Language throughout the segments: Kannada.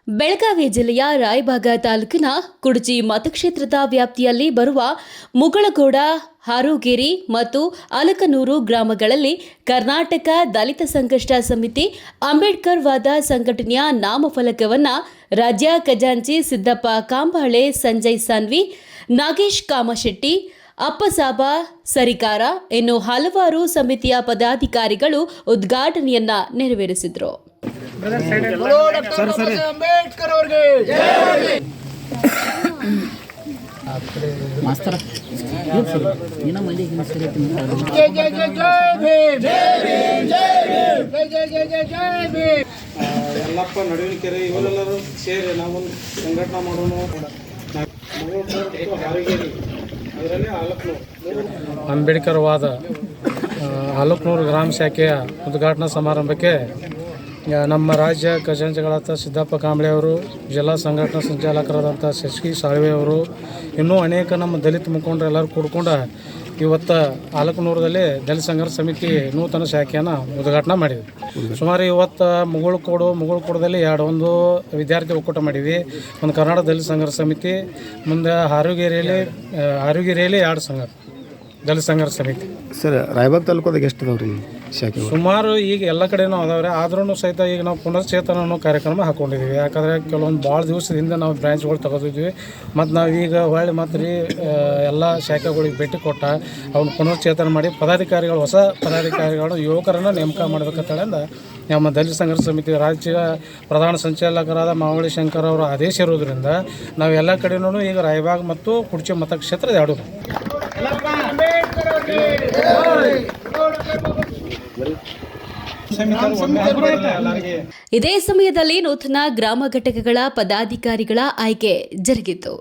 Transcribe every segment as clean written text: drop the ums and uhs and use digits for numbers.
ಬೆಳಗಾವಿ ಜಿಲ್ಲೆಯ ರಾಯಬಾಗ ತಾಲೂಕಿನ ಕುಡಚಿ ಮತಕ್ಷೇತ್ರದ ವ್ಯಾಪ್ತಿಯಲ್ಲಿ ಬರುವ ಮುಗಳಗೋಡ, ಹಾರೋಗೇರಿ ಮತ್ತು ಅಲಕನೂರು ಗ್ರಾಮಗಳಲ್ಲಿ ಕರ್ನಾಟಕ ದಲಿತ ಸಂಘರ್ಷ ಸಮಿತಿ ಅಂಬೇಡ್ಕರ್ ವಾದ ಸಂಘಟನೆಯ ನಾಮಫಲಕವನ್ನು ರಾಜ್ಯ ಖಜಾಂಚಿ ಸಿದ್ದಪ್ಪ ಕಾಂಬಾಳೆ, ಸಂಜಯ್ ಸಾನ್ವಿ, ನಾಗೇಶ್ ಕಾಮಶೆಟ್ಟಿ, ಅಪ್ಪಸಾಬ ಸರಿಕಾರ ಇನ್ನು ಹಲವಾರು ಸಮಿತಿಯ ಪದಾಧಿಕಾರಿಗಳು ಉದ್ಘಾಟನೆಯನ್ನ ನೆರವೇರಿಸಿದರು. ಅಂಬೇಡ್ಕರ್ ಅವರಿಗೆ ಎಲ್ಲಪ್ಪ ನಡುವಿನಕೆರೆ ಇವರೆಲ್ಲರೂ ಸೇರಿ ನಾವೊಂದು ಸಂಘಟನೆ ಮಾಡೋಣ. ಅಂಬೇಡ್ಕರ್ ವಾದ ಅಲಕನೂರು ಗ್ರಾಮ ಶಾಖೆಯ ಉದ್ಘಾಟನಾ ಸಮಾರಂಭಕ್ಕೆ ನಮ್ಮ ರಾಜ್ಯ ಖಜಾಂಚಿಗಳಾದ ಸಿದ್ದಪ್ಪ ಕಾಂಬಳೆ ಅವರು, ಜಿಲ್ಲಾ ಸಂಘಟನಾ ಸಂಚಾಲಕರಾದಂಥ ಶಶಿ ಸಾಳ್ವೆ ಅವರು, ಇನ್ನೂ ಅನೇಕ ನಮ್ಮ ದಲಿತ ಮುಖಂಡರು ಎಲ್ಲರೂ ಕೂಡ್ಕೊಂಡು ಇವತ್ತು ಅಲಕನೂರದಲ್ಲಿ ದಲಿತ ಸಂಘರ್ಷ ಸಮಿತಿ ನೂತನ ಶಾಖೆಯನ್ನು ಉದ್ಘಾಟನೆ ಮಾಡಿದ್ವಿ. ಸುಮಾರು ಇವತ್ತು ಮುಗುಳ್ಕೋಡದಲ್ಲಿ ಒಂದು ವಿದ್ಯಾರ್ಥಿ ಒಕ್ಕೂಟ ಮಾಡಿದ್ವಿ, ಒಂದು ಕರ್ನಾಟಕ ದಲಿತ ಸಂಘರ್ಷ ಸಮಿತಿ, ಮುಂದೆ ಹಾರೋಗೇರಿಯಲ್ಲಿ 2 ಸಂಘ ದಲಿತ ಸಂಘರ್ಷ ಸಮಿತಿ. ಸರ್, ರಾಯಬಾಗ್ ತಾಲೂಕದಾಗ ಎಷ್ಟು ಅದಾವ್ರಿ ಶಾಖೆ? ಸುಮಾರು ಈಗ ಎಲ್ಲ ಕಡೆನೂ ಅದಾವ್ರೆ. ಆದ್ರೂ ಸಹಿತ ಈಗ ನಾವು ಪುನಶ್ಚೇತನ ಅನ್ನೋ ಕಾರ್ಯಕ್ರಮ ಹಾಕ್ಕೊಂಡಿದ್ದೀವಿ. ಯಾಕಂದರೆ ಕೆಲವೊಂದು ಭಾಳ ದಿವಸದಿಂದ ನಾವು ಬ್ರಾಂಚ್ಗಳು ತಗೋತಿದ್ವಿ. ಮತ್ತು ನಾವು ಈಗ ಹೊಳ್ಳಿ ಮತ್ತು ಎಲ್ಲ ಶಾಖೆಗಳಿಗೆ ಭೇಟಿ ಕೊಟ್ಟ ಅವ್ನ ಪುನಶ್ಚೇತನ ಮಾಡಿ ಹೊಸ ಪದಾಧಿಕಾರಿಗಳು ಯುವಕರನ್ನು ನೇಮಕ ಮಾಡಬೇಕಂತೇಳಿಂದ ನಮ್ಮ ದಲಿತ ಸಂಘರ್ಷ ಸಮಿತಿ ರಾಜ್ಯ ಪ್ರಧಾನ ಸಂಚಾಲಕರಾದ ಮಾವಳಿ ಶಂಕರ್ ಅವರ ಆದೇಶ ಇರೋದ್ರಿಂದ ನಾವು ಎಲ್ಲ ಕಡೆನೂ ಈಗ ರಾಯಬಾಗ್ ಮತ್ತು ಕುಡಚಿ ಮತಕ್ಷೇತ್ರ 2. ಇದೇ ಸಮಯದಲ್ಲಿ ನೂತನ ಗ್ರಾಮ ಘಟಕಗಳ ಪದಾಧಿಕಾರಿಗಳ ಆಯ್ಕೆ ಜರುಗಿತು.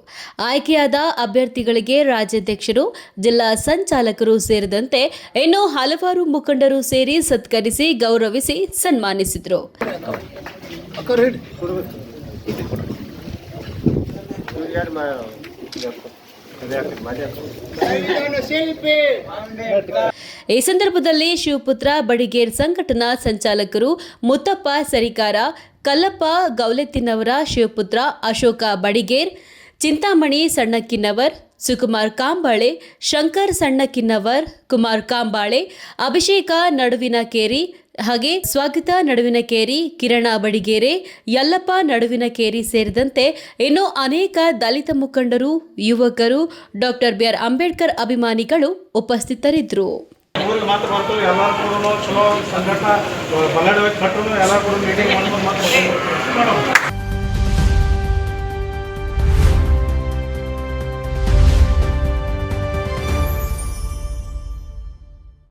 ಆಯ್ಕೆಯಾದ ಅಭ್ಯರ್ಥಿಗಳಿಗೆ ರಾಜ್ಯಾಧ್ಯಕ್ಷರು, ಜಿಲ್ಲಾ ಸಂಚಾಲಕರು ಸೇರಿದಂತೆ ಇನ್ನೂ ಹಲವಾರು ಮುಖಂಡರು ಸೇರಿ ಸತ್ಕರಿಸಿ ಗೌರವಿಸಿ ಸನ್ಮಾನಿಸಿದರು. ಈ ಸಂದರ್ಭದಲ್ಲಿ ಶಿವಪುತ್ರ ಬಡಿಗೇರ್ ಸಂಘಟನಾ ಸಂಚಾಲಕರು ಮುತ್ತಪ್ಪ ಸರಿಕಾರ, ಕಲ್ಲಪ್ಪ ಗೌಲೆತ್ತಿನವರ ಶಿವಪುತ್ರ ಅಶೋಕ ಬಡಿಗೇರ್, ಚಿಂತಾಮಣಿ ಸಣ್ಣಕ್ಕಿನವರ್, ಸುಕುಮಾರ್ ಕಾಂಬಾಳೆ, ಶಂಕರ್ ಸಣ್ಣಕ್ಕಿನವರ್, ಕುಮಾರ್ ಕಾಂಬಾಳೆ, ಅಭಿಷೇಕ ನಡುವಿನಕೇರಿ, ಹಾಗೆ ಸ್ವಾಗತ ನಡುವಿನಕೇರಿ, ಕಿರಣ ಬಡಿಗೇರೆ, ಯಲ್ಲಪ್ಪ ನಡುವಿನಕೇರಿ ಸೇರಿದಂತೆ ಇನ್ನೂ ಅನೇಕ ದಲಿತ ಮುಖಂಡರು, ಯುವಕರು, ಡಾಕ್ಟರ್ ಬಿ.ಆರ್. ಅಂಬೇಡ್ಕರ್ ಅಭಿಮಾನಿಗಳು ಉಪಸ್ಥಿತರಿದ್ದರು. ಮಾತ್ರ ಬರ್ತವೆ ಎಲ್ಲರೂ ಕೂಡ ಚಲೋ ಸಂಘಟನಾ ಬಲ್ಲಡಬೇಕು ಕಟ್ಟರು ಎಲ್ಲರೂ ಕೂಡ ಮೀಟಿಂಗ್ ಮಾಡ್ಕೊಂಡು